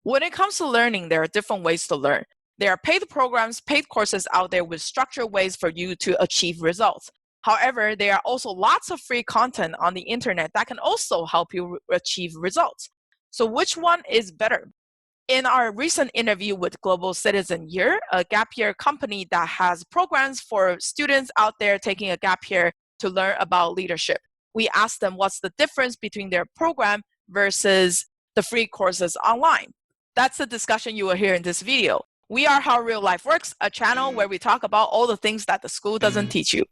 When it comes to learning, there are different ways to learn. There are paid programs, paid courses out there with structured ways for you to achieve results. However, there are also lots of free content on the internet that can also help you achieve results. So which one is better? In our recent interview with Global Citizen Year, a gap year company that has programs for students out there taking a gap year to learn about leadership, we asked them what's the difference between their program versus the free courses online. That's the discussion you will hear in this video. We are How Real Life Works, a channel where we talk about all the things that the school doesn't teach you.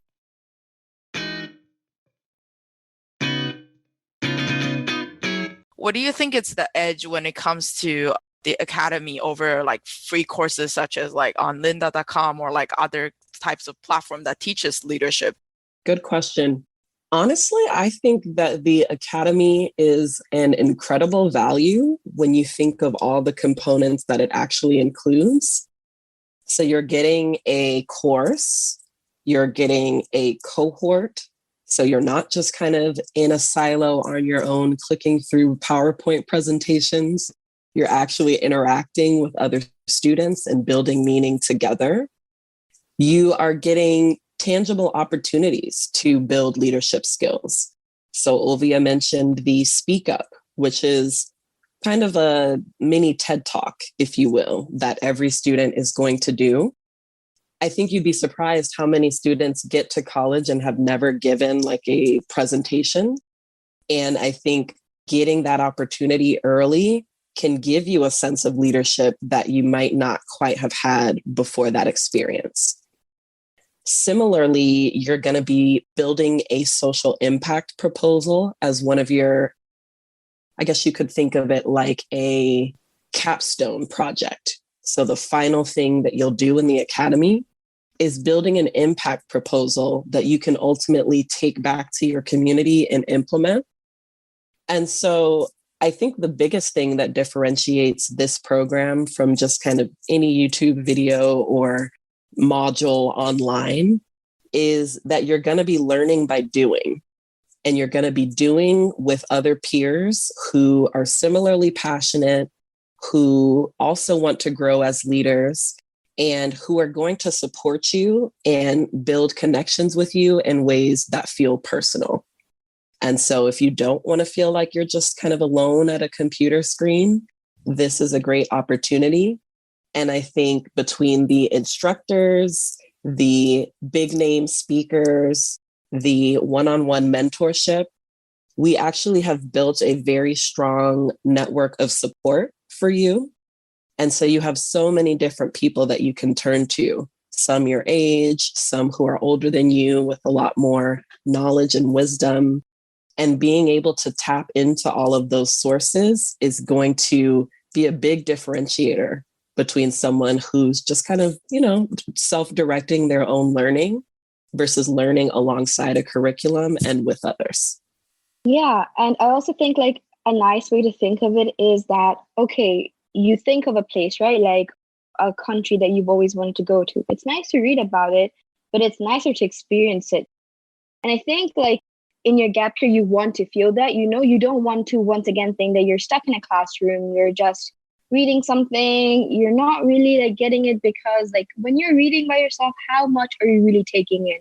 What do you think is the edge when it comes to the academy over like free courses such as like on lynda.com or like other types of platform that teaches leadership? Good question. Honestly, I think that the academy is an incredible value when you think of all the components that it actually includes. So you're getting a course, you're getting a cohort. So you're not just kind of in a silo on your own, clicking through PowerPoint presentations. You're actually interacting with other students and building meaning together. You are getting tangible opportunities to build leadership skills. So Olvia mentioned the Speak Up, which is kind of a mini TED Talk, if you will, that every student is going to do. I think you'd be surprised how many students get to college and have never given like a presentation. And I think getting that opportunity early can give you a sense of leadership that you might not quite have had before that experience. Similarly, you're going to be building a social impact proposal as one of your, I guess you could think of it like a capstone project. So the final thing that you'll do in the academy is building an impact proposal that you can ultimately take back to your community and implement. And so I think the biggest thing that differentiates this program from just kind of any YouTube video or module online is that you're going to be learning by doing. And you're going to be doing with other peers who are similarly passionate, who also want to grow as leaders, and who are going to support you and build connections with you in ways that feel personal. And so if you don't want to feel like you're just kind of alone at a computer screen, this is a great opportunity. And I think between the instructors, the big name speakers, the one-on-one mentorship, we actually have built a very strong network of support for you. And so you have so many different people that you can turn to, some your age, some who are older than you with a lot more knowledge and wisdom. And being able to tap into all of those sources is going to be a big differentiator between someone who's just kind of, self-directing their own learning versus learning alongside a curriculum and with others. Yeah. And I also think like a nice way to think of it is that, okay, you think of a place, right? Like a country that you've always wanted to go to. It's nice to read about it, but it's nicer to experience it. And I think like in your gap year, you want to feel that, you don't want to once again think that you're stuck in a classroom, you're just reading something, you're not really like getting it, because like when you're reading by yourself, how much are you really taking in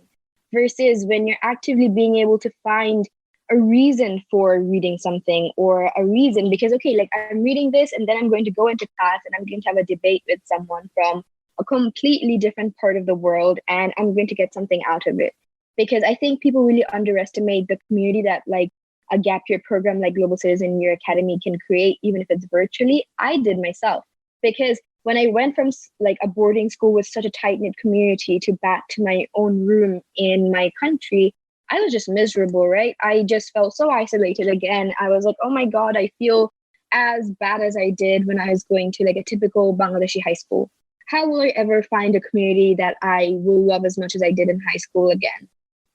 versus when you're actively being able to find a reason for reading something, or a reason because, okay, like I'm reading this and then I'm going to go into class and I'm going to have a debate with someone from a completely different part of the world and I'm going to get something out of it. Because I think people really underestimate the community that like a gap year program like Global Citizen Year Academy can create, even if it's virtually. I did myself, because when I went from like a boarding school with such a tight-knit community to back to my own room in my country, I was just miserable, right? I just felt so isolated again. I was like, oh my God, I feel as bad as I did when I was going to like a typical Bangladeshi high school. How will I ever find a community that I will love as much as I did in high school again?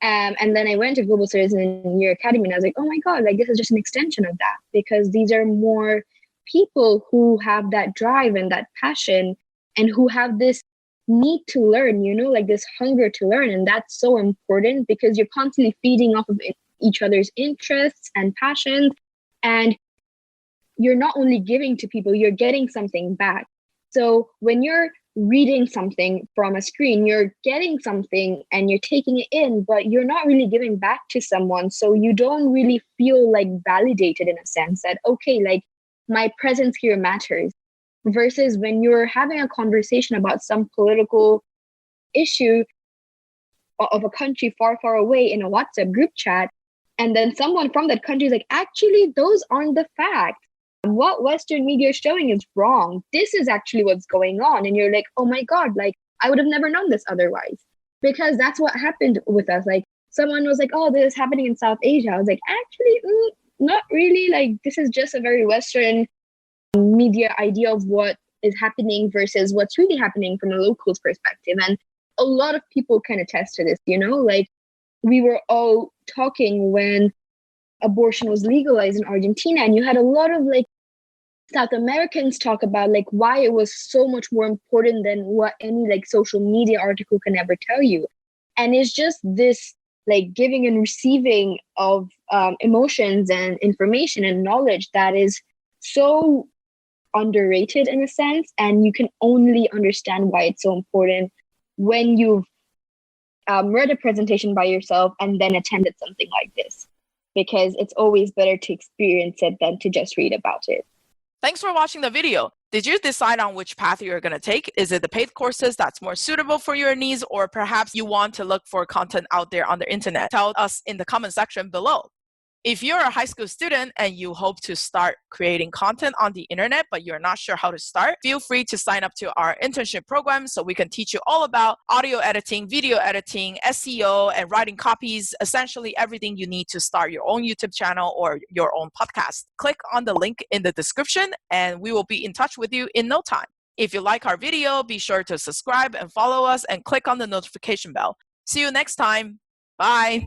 And then I went to Global Citizen Year Academy and I was like, oh my God, like this is just an extension of that, because these are more people who have that drive and that passion and who have this need to learn, like this hunger to learn. And that's so important because you're constantly feeding off of each other's interests and passions. And you're not only giving to people, you're getting something back. So when you're reading something from a screen, you're getting something and you're taking it in, but you're not really giving back to someone. So you don't really feel like validated in a sense that, okay, like my presence here matters. Versus when you're having a conversation about some political issue of a country far, far away in a WhatsApp group chat, and then someone from that country is like, actually, those aren't the facts. What Western media is showing is wrong. This is actually what's going on. And you're like, oh my God, like I would have never known this otherwise. Because that's what happened with us. Like someone was like, oh, this is happening in South Asia. I was like, actually, not really. Like this is just a very Western media idea of what is happening versus what's really happening from a local's perspective. And a lot of people can attest to this, like we were all talking when abortion was legalized in Argentina, and you had a lot of like South Americans talk about like why it was so much more important than what any like social media article can ever tell you. And it's just this like giving and receiving of emotions and information and knowledge that is so underrated in a sense, and you can only understand why it's so important when you've read a presentation by yourself and then attended something like this, because it's always better to experience it than to just read about it. Thanks for watching the video. Did you decide on which path you're going to take? Is it the paid courses that's more suitable for your needs, or perhaps you want to look for content out there on the internet? Tell us in the comment section below. If you're a high school student and you hope to start creating content on the internet, but you're not sure how to start, feel free to sign up to our internship program so we can teach you all about audio editing, video editing, SEO, and writing copies, essentially everything you need to start your own YouTube channel or your own podcast. Click on the link in the description and we will be in touch with you in no time. If you like our video, be sure to subscribe and follow us and click on the notification bell. See you next time. Bye.